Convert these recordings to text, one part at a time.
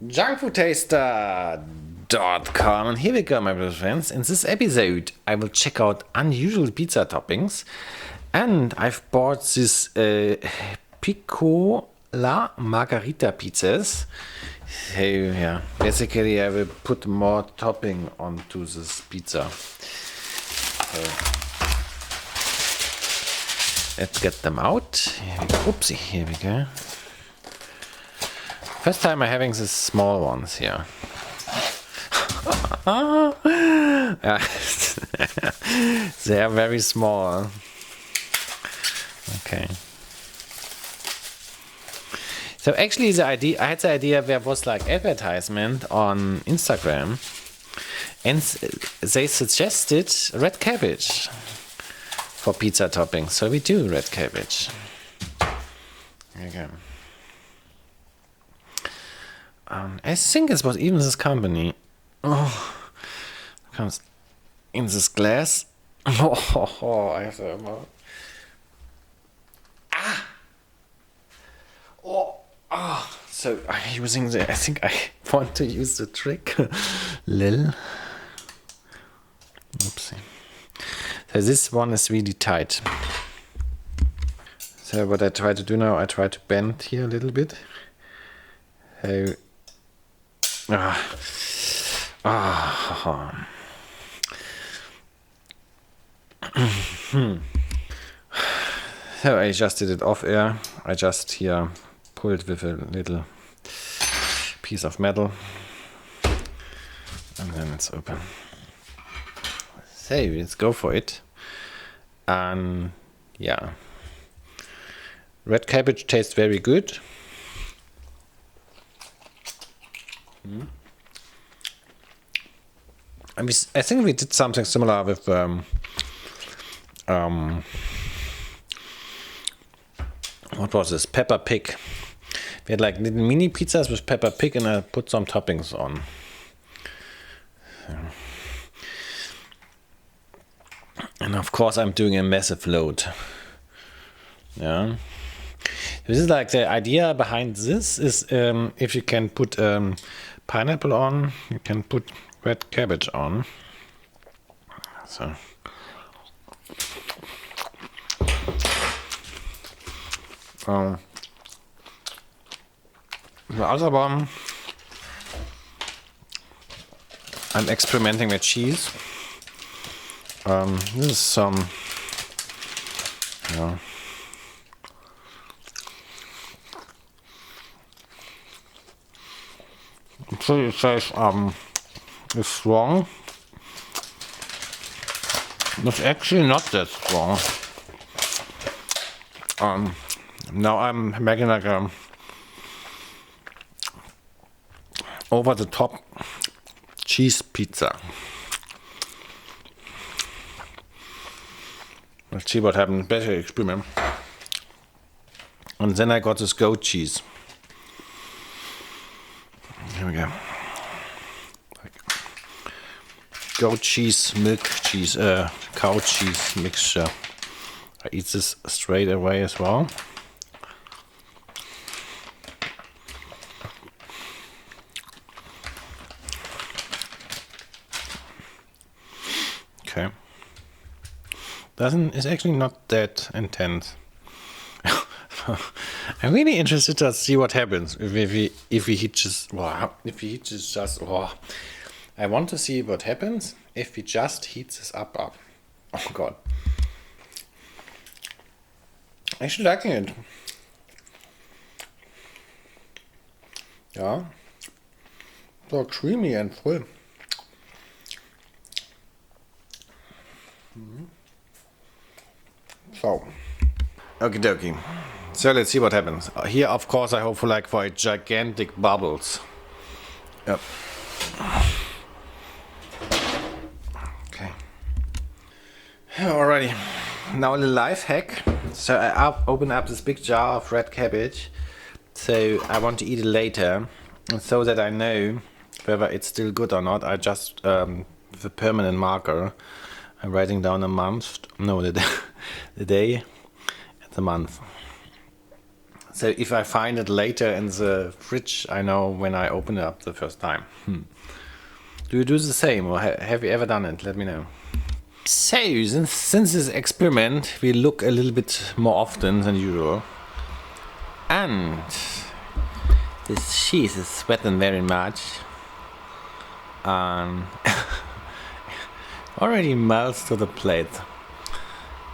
junkfoodtaster.com, and here we go, my little friends. In this episode I will check out unusual pizza toppings, and I've bought this piccola margarita pizzas. So yeah, basically I will put more topping onto this pizza. So let's get them out. Oopsie, here we go. First time I'm having these small ones here. They are very small. Okay. So actually I had the idea there was like advertisement on Instagram, and they suggested red cabbage for pizza toppings. So we do red cabbage. Here we go. I think it was even this company. Oh, comes in this glass. Oh, I have to. So I'm using the. I think I want to use the trick. Lil. Oopsie. So this one is really tight. So what I try to do now, I try to bend here a little bit. So. So I just did it off air. I just here pulled with a little piece of metal, and then it's open. So let's go for it. And yeah, red cabbage tastes very good. I think we did something similar with what was this? Pepper pig. We had like little mini pizzas with pepper pig, and I put some toppings on. And of course I'm doing a massive load. Yeah. This is like the idea behind this is if you can put pineapple on, you can put red cabbage on. So the other one, I'm experimenting with cheese. This is some, yeah. So it says it's strong. It's actually not that strong. Now I'm making like a over the top cheese pizza. Let's see what happens. Better experiment. And then I got this goat cheese. Here we go. Like goat cheese, milk cheese, cow cheese mixture. I eat this straight away as well. Okay. It's actually not that intense. I'm really interested to see what happens if we heat just. Wow, if we heat this just. Wow. I want to see what happens if we just heat this up. Oh god. Actually liking it. Yeah. So creamy and full. So. Okie dokie. So let's see what happens. Here, of course, I hope for gigantic bubbles. Yep. Okay. Alrighty. Now the life hack. So I open up this big jar of red cabbage. So I want to eat it later, so that I know whether it's still good or not. I just with a permanent marker, I'm writing down the day, and the month. So if I find it later in the fridge, I know when I open it up the first time. Do you do the same, or have you ever done it? Let me know. So, since this experiment, we look a little bit more often than usual. And this cheese is sweating very much. Already melts to the plate.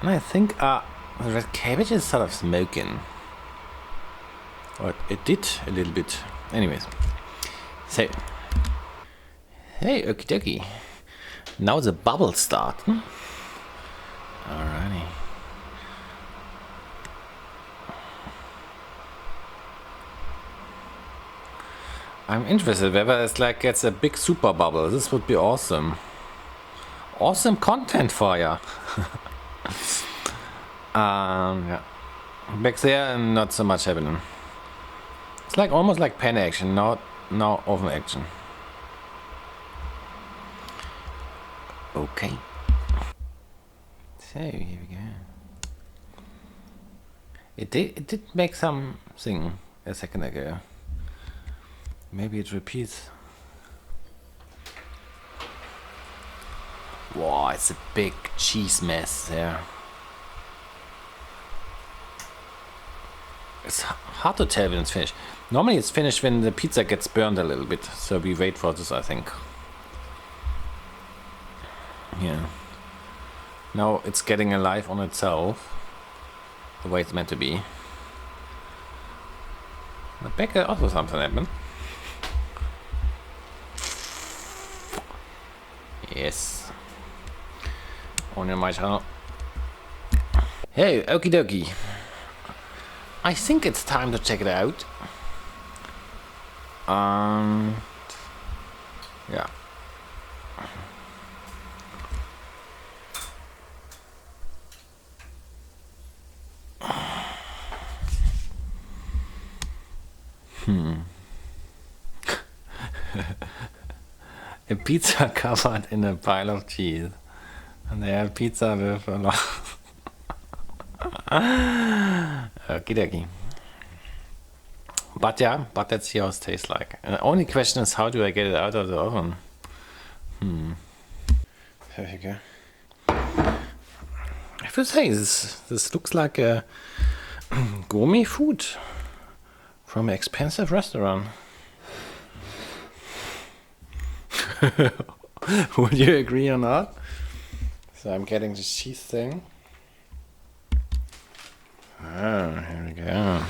And I think the red cabbage is sort of smoking. Or it did a little bit. Anyways. So. Hey, okie dokie. Now the bubbles start. Alrighty. I'm interested whether it's like gets a big super bubble. This would be awesome. Awesome content for ya. Yeah. Back there, not so much happening. It's like almost like pan action, not oven action. Okay. So here we go. It did make something a second ago. Maybe it repeats. Wow, it's a big cheese mess there. It's hard to tell when it's finished. Normally it's finished when the pizza gets burned a little bit. So we wait for this, I think. Yeah. Now it's getting alive on itself. The way it's meant to be. The back also something happened. Yes. On my channel. Hey, okie dokie. I think it's time to check it out. Yeah. A pizza covered in a pile of cheese. And they have pizza with a lot. Okie dokie. But yeah, but let's see how it tastes like. And the only question is, how do I get it out of the oven? There you go. I have to say, this looks like a gourmet food from an expensive restaurant. Would you agree or not? So I'm getting this cheese thing. Here we go.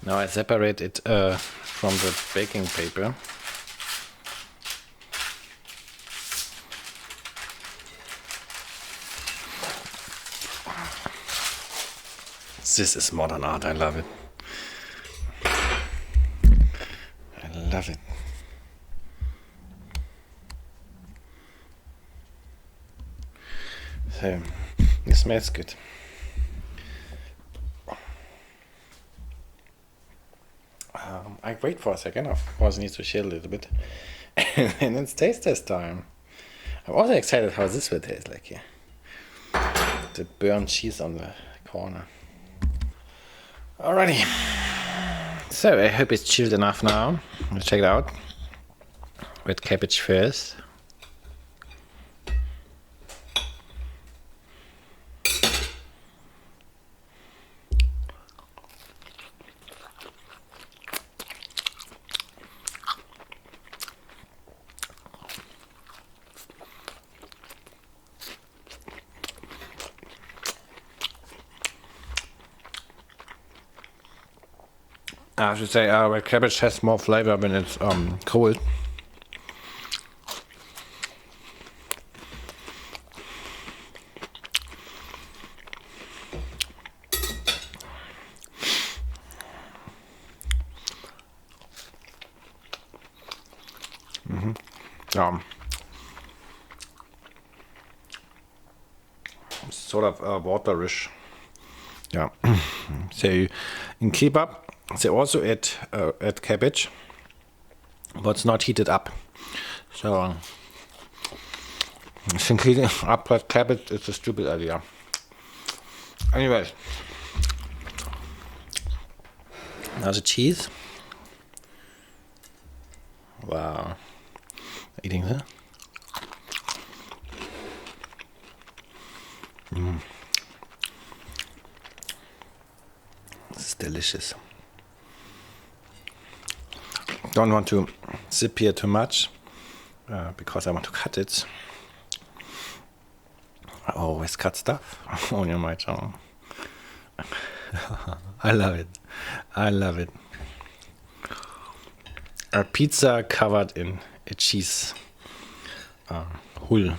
Now I separate it from the baking paper. This is modern art, I love it. I love it. So, it smells good. I wait for a second, of course it needs to chill a little bit. And it's taste test time. I'm also excited how this will taste like here. The burnt cheese on the corner. Alrighty. So I hope it's chilled enough now. Let's check it out. Red cabbage first. I should say red cabbage has more flavor when it's cold. Sort of waterish. Yeah. So in kebab, they also add cabbage, but it's not heated up. So I think heating up that cabbage is a stupid idea. Anyways, now the cheese. Wow, eating that. This is delicious. Don't want to sip here too much because I want to cut it. I always cut stuff on my channel. I love it. I love it. A pizza covered in a cheese hull.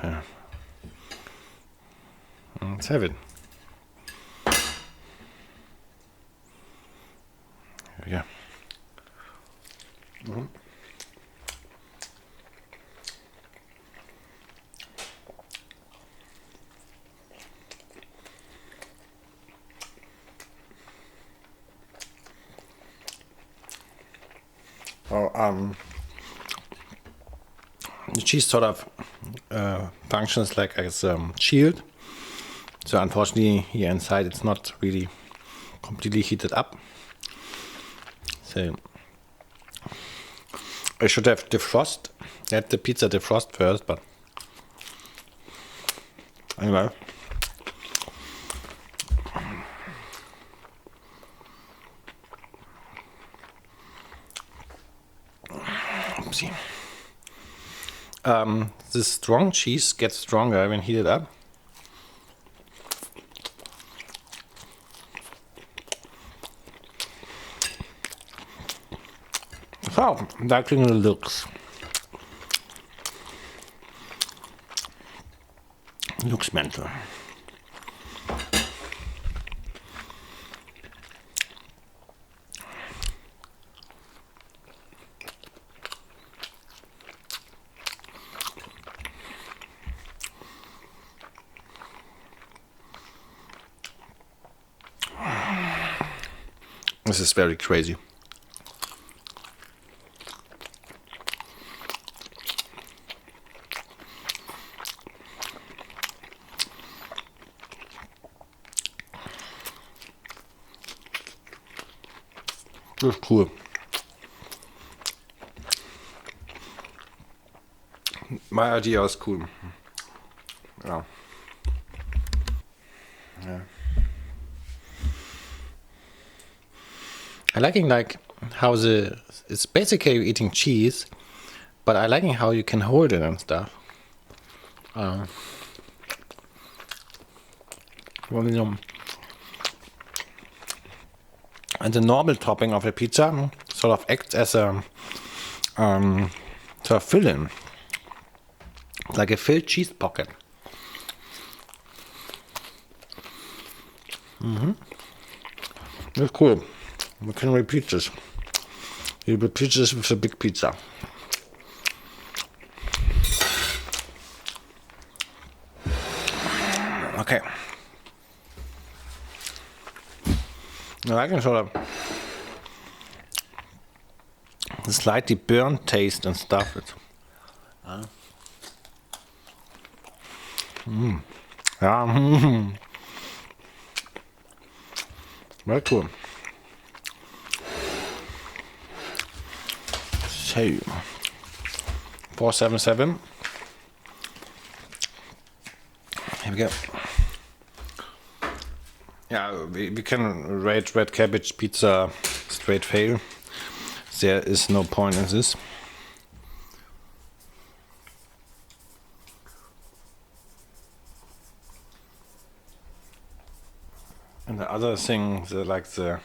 Yeah. Let's have it. Here we go. The cheese sort of functions like as a shield. So unfortunately here inside it's not really completely heated up. So I should have let the pizza defrost first, but anyway. Oopsie. This strong cheese gets stronger when heated up. So, liking the looks. Looks mental. This is very crazy. Das ist cool. My idea is cool. Yeah. Yeah. I liking like how it's basically eating cheese, but I liking how you can hold it and stuff. And the normal topping of a pizza sort of acts as a sort of fill-in, like a filled cheese pocket. That's cool. We can repeat this. You repeat this with a big pizza. Okay. Now I can sort of slightly burnt taste and stuff. Yeah. Very cool. So 477. Here we go. Yeah, we can rate red cabbage pizza straight fail. There is no point in this. And the other thing, I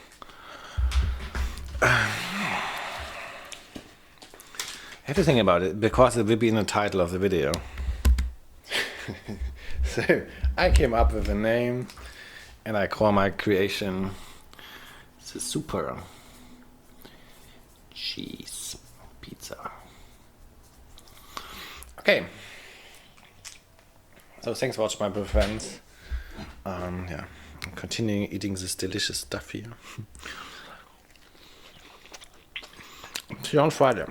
have to think about it because it will be in the title of the video. So I came up with a name and I call my creation the Super Cheese Pizza. Okay. So thanks for watching, my friends. Yeah, I'm continuing eating this delicious stuff here. See you on Friday.